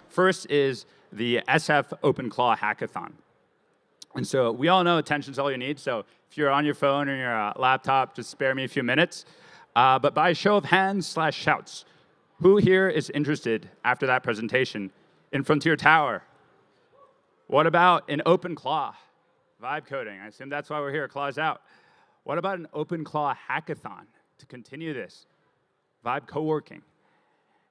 First is the SF OpenClaw Hackathon. And so we all know attention's all you need. So if you're on your phone or your laptop, just spare me a few minutes. But by show of hands/shouts, who here is interested after that presentation in Frontier Tower? What about an OpenClaw? Vibe coding. I assume that's why we're here. Claws out. What about an OpenClaw hackathon to continue this? Vibe co-working.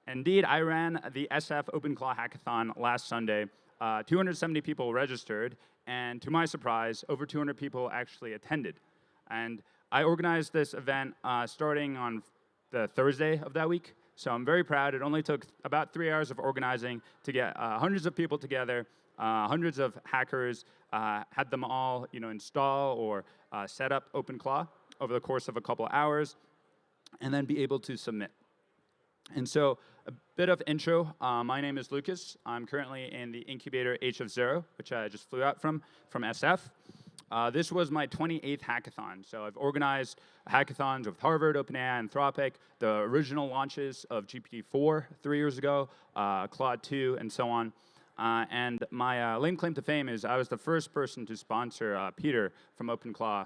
Indeed, I ran the SF OpenClaw hackathon last Sunday. 270 people registered, and to my surprise, over 200 people actually attended. And I organized this event starting on the Thursday of that week, so I'm very proud. It only took about 3 hours of organizing to get hundreds of people together, hundreds of hackers, had them all install or set up OpenClaw over the course of a couple hours, and then be able to submit. And so a bit of intro. My name is Lucas. I'm currently in the incubator ETHDenver, which I just flew out from SF. This was my 28th hackathon. So I've organized hackathons with Harvard, OpenAI, Anthropic, the original launches of GPT-4 3 years ago, Claude 2, and so on. And my lame claim to fame is I was the first person to sponsor Peter from OpenClaw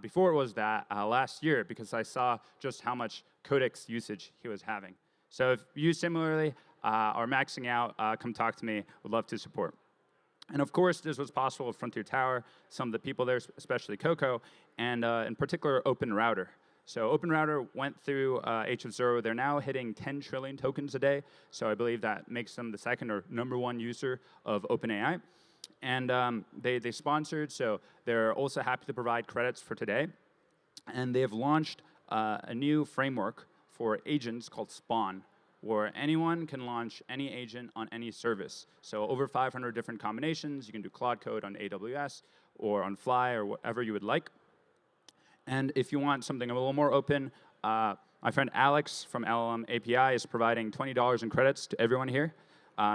before it was that last year, because I saw just how much Codex usage he was having. So if you similarly are maxing out, come talk to me. Would love to support. And of course, this was possible with Frontier Tower, some of the people there, especially Coco, and in particular, OpenRouter. So OpenRouter went through ETHDenver. They're now hitting 10 trillion tokens a day. So I believe that makes them the second or #1 user of OpenAI. And they sponsored, so they're also happy to provide credits for today. And they have launched a new framework for agents called Spawn, where anyone can launch any agent on any service. So over 500 different combinations. You can do Claude Code on AWS or on Fly or whatever you would like. And if you want something a little more open, my friend Alex from LLM API is providing $20 in credits to everyone here.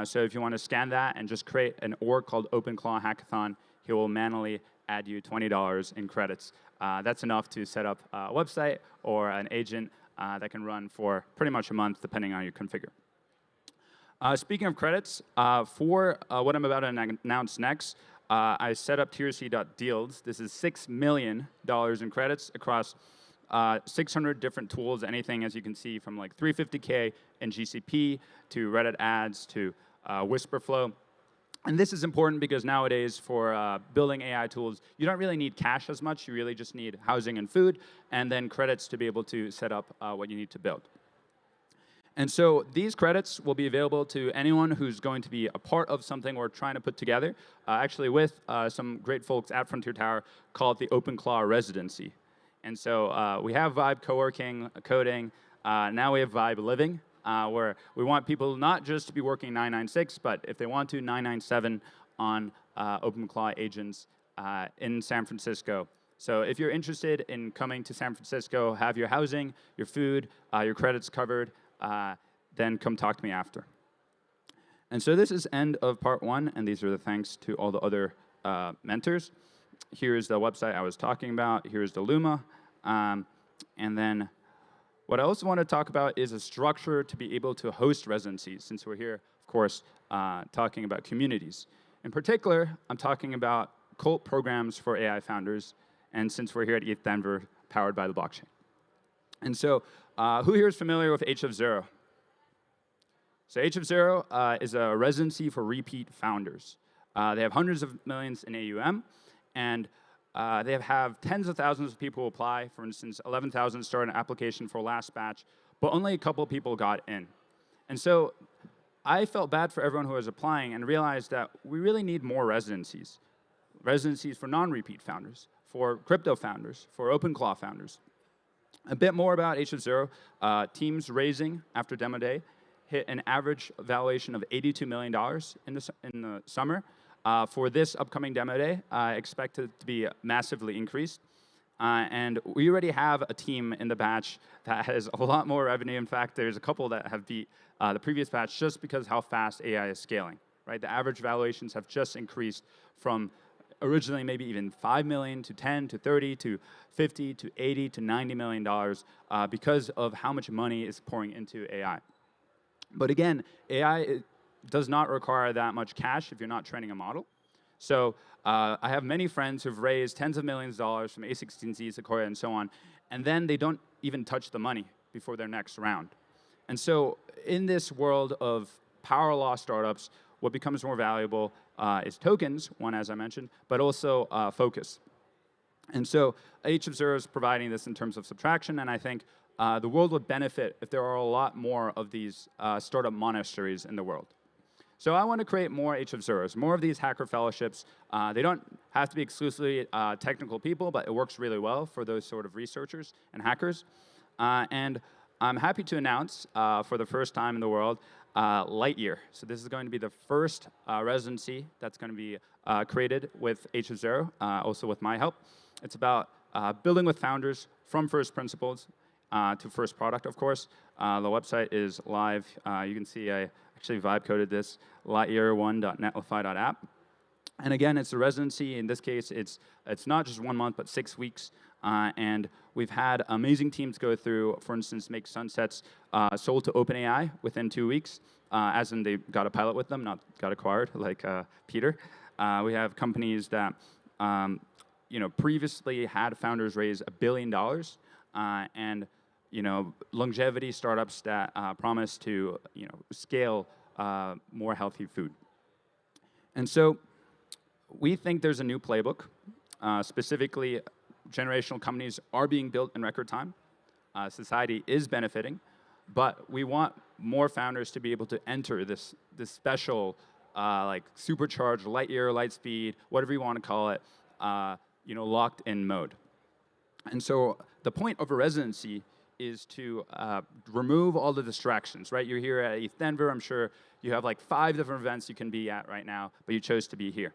So if you want to scan that and just create an org called OpenClaw Hackathon, he will manually add you $20 in credits. That's enough to set up a website or an agent that can run for pretty much a month, depending on your configure. Speaking of credits, for what I'm about to announce next, I set up TRC.deals. This is $6 million in credits across 600 different tools, anything, as you can see, from like 350K in GCP to Reddit ads to Whisperflow. And this is important because nowadays for building AI tools, you don't really need cash as much. You really just need housing and food, and then credits to be able to set up what you need to build. And so these credits will be available to anyone who's going to be a part of something we're trying to put together, actually with some great folks at Frontier Tower, called the OpenClaw Residency. And so we have Vibe co-working, coding. Now we have Vibe living, where we want people not just to be working 996, but if they want to, 997 on OpenClaw agents in San Francisco. So if you're interested in coming to San Francisco, have your housing, your food, your credits covered, then come talk to me after. And so this is end of part 1, and these are the thanks to all the other mentors. Here's the website I was talking about. Here's the Luma. And then what I also want to talk about is a structure to be able to host residencies, since we're here, of course, talking about communities. In particular, I'm talking about cult programs for AI founders, and since we're here at ETHDenver, powered by the blockchain. And so who here is familiar with ETHDenver? So ETHDenver is a residency for repeat founders. They have hundreds of millions in AUM, and they have tens of thousands of people apply. For instance, 11,000 started an application for last batch, but only a couple people got in. And so I felt bad for everyone who was applying and realized that we really need more residencies. Residencies for non-repeat founders, for crypto founders, for OpenClaw founders. A bit more about ETHDenver. Teams raising after demo day hit an average valuation of $82 million in the summer. For this upcoming demo day, I expect it to be massively increased. And we already have a team in the batch that has a lot more revenue. In fact, there's a couple that have beat the previous batch just because how fast AI is scaling. Right? The average valuations have just increased from originally maybe even 5 million to 10 to 30 to 50 to 80 to 90 million dollars because of how much money is pouring into AI. But again, AI does not require that much cash if you're not training a model. So I have many friends who've raised tens of millions of dollars from A16Z, Sequoia, and so on, and then they don't even touch the money before their next round. And so in this world of power law startups, what becomes more valuable is tokens, one as I mentioned, but also focus. And so ETHDenver is providing this in terms of subtraction, and I think the world would benefit if there are a lot more of these startup monasteries in the world. So I want to create more ETHDenvers, more of these hacker fellowships. They don't have to be exclusively technical people, but it works really well for those sort of researchers and hackers. And I'm happy to announce, for the first time in the world, Lightyear. So this is going to be the first residency that's going to be created with ETHDenver, also with my help. It's about building with founders from first principles to first product, of course. The website is live. You can see I actually vibe coded this, lightyear1.netlify.app. And again, it's a residency. In this case, it's not just 1 month, but 6 weeks. And we've had amazing teams go through, for instance, Make Sunsets sold to OpenAI within 2 weeks, as in they got a pilot with them, not got acquired like Peter. We have companies that previously had founders raise $1 billion, and longevity startups that promise to scale more healthy food. And so we think there's a new playbook. Specifically, generational companies are being built in record time. Society is benefiting, but we want more founders to be able to enter this special, like supercharged Lightyear, Lightspeed, whatever you want to call it, locked-in mode. And so the point of a residency is to remove all the distractions, right? You're here at ETHDenver. I'm sure you have like 5 different events you can be at right now, but you chose to be here.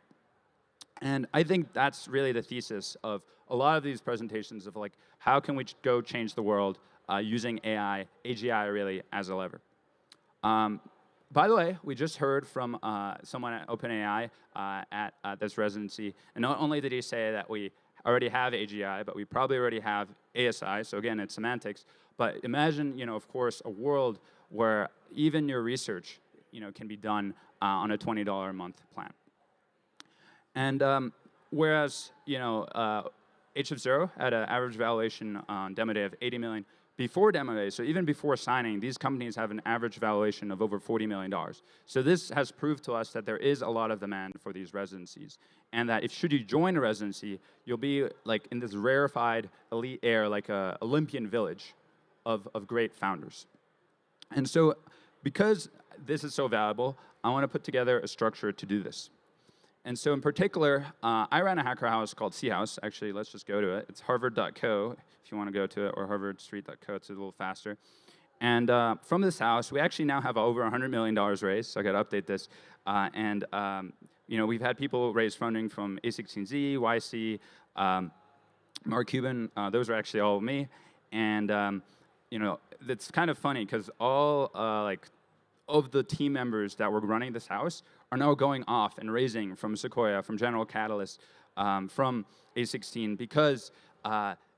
And I think that's really the thesis of a lot of these presentations of like, how can we go change the world using AI, AGI really, as a lever. By the way, we just heard from someone at OpenAI at this residency, and not only did he say that we already have AGI, but we probably already have ASI, so again, it's semantics. But imagine, of course, a world where even your research, can be done on a $20 a month plan. And whereas, ETHDenver had an average valuation on demo day of 80 million before demo day, so even before signing, these companies have an average valuation of over $40 million. So this has proved to us that there is a lot of demand for these residencies, and that if should you join a residency, you'll be like in this rarefied elite air, like a Olympian village of great founders. And so because this is so valuable, I want to put together a structure to do this. And so in particular, I ran a hacker house called C House. Actually, let's just go to it. It's harvard.co if you want to go to it, or harvardstreet.co. It's a little faster. And from this house, we actually now have over $100 million raised, so I got to update this. We've had people raise funding from A16Z, YC, Mark Cuban. Those are actually all of me. And, it's kind of funny because all of the team members that were running this house are now going off and raising from Sequoia, from General Catalyst, from A16, because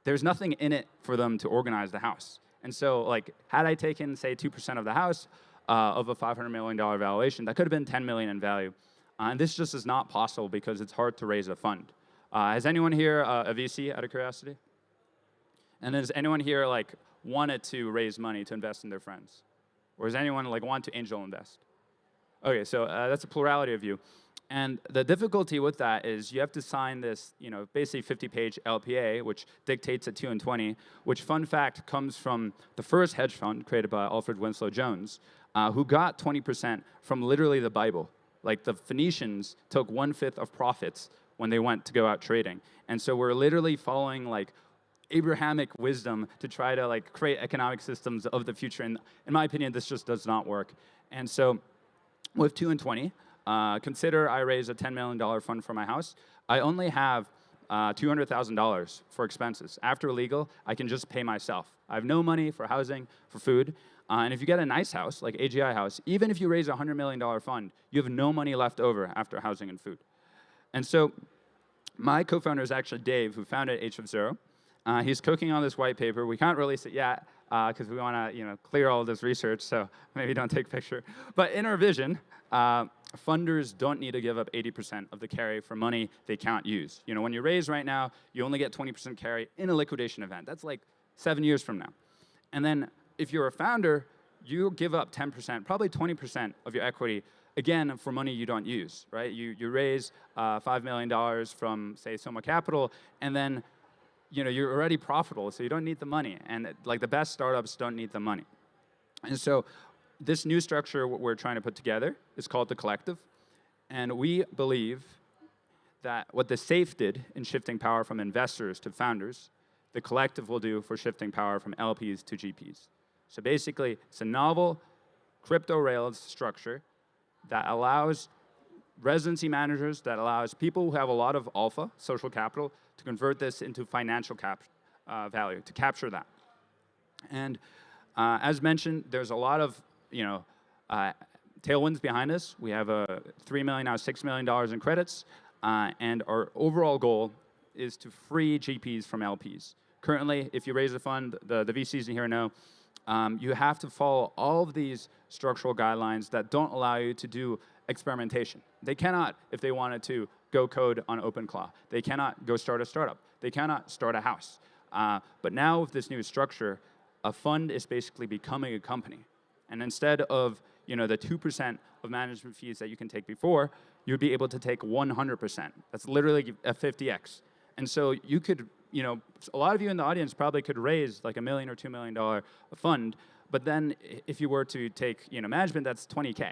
there's nothing in it for them to organize the house. And so, had I taken, say, 2% of the house of a $500 million valuation, that could have been $10 million in value. And this just is not possible because it's hard to raise a fund. Has anyone here a VC, out of curiosity? And has anyone here, wanted to raise money to invest in their friends? Or does anyone, want to angel invest? Okay, so that's a plurality of you. And the difficulty with that is you have to sign this, basically 50-page LPA, which dictates a 2 and 20, which, fun fact, comes from the first hedge fund created by Alfred Winslow Jones, who got 20% from literally the Bible. Like, the Phoenicians took 1/5 of profits when they went to go out trading. And so we're literally following, Abrahamic wisdom to try to, create economic systems of the future. And in my opinion, this just does not work. And so with 2 and 20, consider I raise a $10 million fund for my house. I only have $200,000 for expenses. After legal, I can just pay myself. I have no money for housing, for food. And if you get a nice house, like AGI house, even if you raise a $100 million fund, you have no money left over after housing and food. And so My co-founder is actually Dave, who founded ETHDenver. He's cooking on this white paper. We can't release it yet because we want to clear all of this research, so maybe don't take a picture. But in our vision, funders don't need to give up 80% of the carry for money they can't use. When you raise right now, you only get 20% carry in a liquidation event. That's like 7 years from now. And then if you're a founder, you give up 10%, probably 20% of your equity, again, for money you don't use, right? You raise $5 million from, say, Soma Capital, and then you're already profitable, so you don't need the money. And like the best startups don't need the money. And so this new structure, what we're trying to put together, is called the Collective. And we believe that what the SAFE did in shifting power from investors to founders, the Collective will do for shifting power from LPs to GPs. So basically, it's a novel crypto Rails structure that allows residency managers, that allows people who have a lot of alpha, social capital, to convert this into financial value, to capture that. And as mentioned, there's a lot of tailwinds behind us. We have $3 million, now $6 million in credits, and our overall goal is to free GPs from LPs. Currently, if you raise a fund, the VCs in here know, you have to follow all of these structural guidelines that don't allow you to do experimentation. They cannot, if they wanted to, go code on OpenClaw. They cannot go start a startup. They cannot start a house. But now with this new structure, a fund is basically becoming a company. And instead of the 2% of management fees that you can take before, you'd be able to take 100%. That's literally a 50x. And so you could, a lot of you in the audience probably could raise like $1 million or $2 million fund, but then if you were to take management, that's 20K.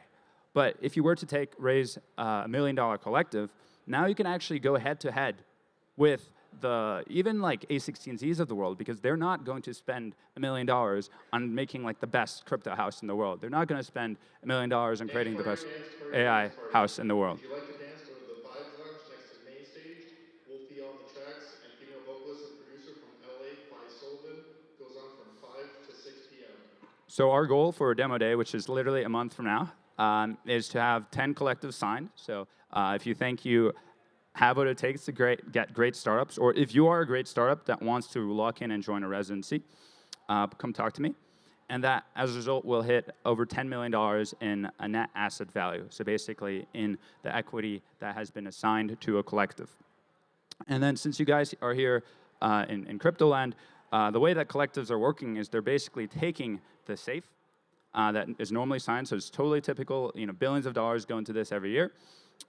But if you were to raise $1 million collective, now you can actually go head to head with even like A16Zs of the world, because they're not going to spend $1 million on making like the best crypto house in the world. They're not going to spend $1 million on creating the best AI house in the world. If you like to dance, go to the Vibes Lounge next to the main stage. Wolfie on the tracks, and female vocalist and producer from LA, Pi Sullivan, goes on from 5 to 6 p.m. So our goal for demo day, which is literally a month from now, is to have 10 collectives signed. So if you think you have what it takes to get great startups, or if you are a great startup that wants to lock in and join a residency, come talk to me. And that, as a result, will hit over $10 million in a net asset value. So basically, in the equity that has been assigned to a collective. And then since you guys are here in crypto land, the way that collectives are working is they're basically taking the SAFE that is normally signed, so it's totally typical, billions of dollars go into this every year,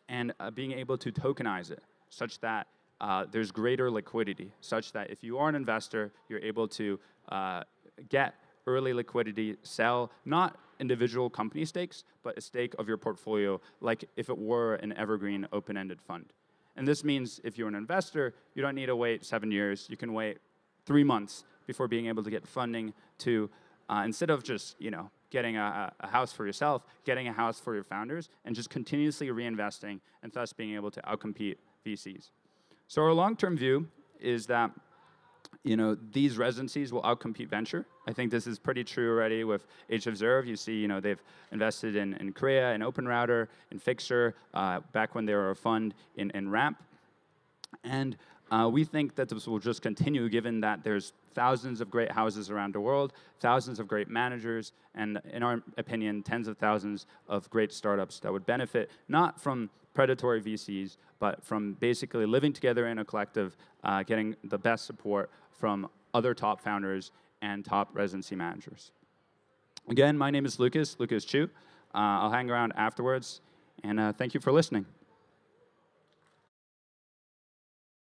and being able to tokenize it such that there's greater liquidity, such that if you are an investor, you're able to get early liquidity, sell not individual company stakes, but a stake of your portfolio, like if it were an evergreen open-ended fund. And this means if you're an investor, you don't need to wait 7 years. You can wait 3 months before being able to get funding to, instead of just getting a house for yourself, getting a house for your founders, and just continuously reinvesting, and thus being able to outcompete VCs. So our long-term view is that these residencies will outcompete venture. I think this is pretty true already with ETHDenver. You see, they've invested in Korea, in OpenRouter, in Fixer, back when they were a fund in Ramp. And we think that this will just continue, given that there's thousands of great houses around the world, thousands of great managers, and in our opinion, tens of thousands of great startups that would benefit not from predatory VCs, but from basically living together in a collective, getting the best support from other top founders and top residency managers. Again, my name is Lucas Chu. I'll hang around afterwards, and thank you for listening.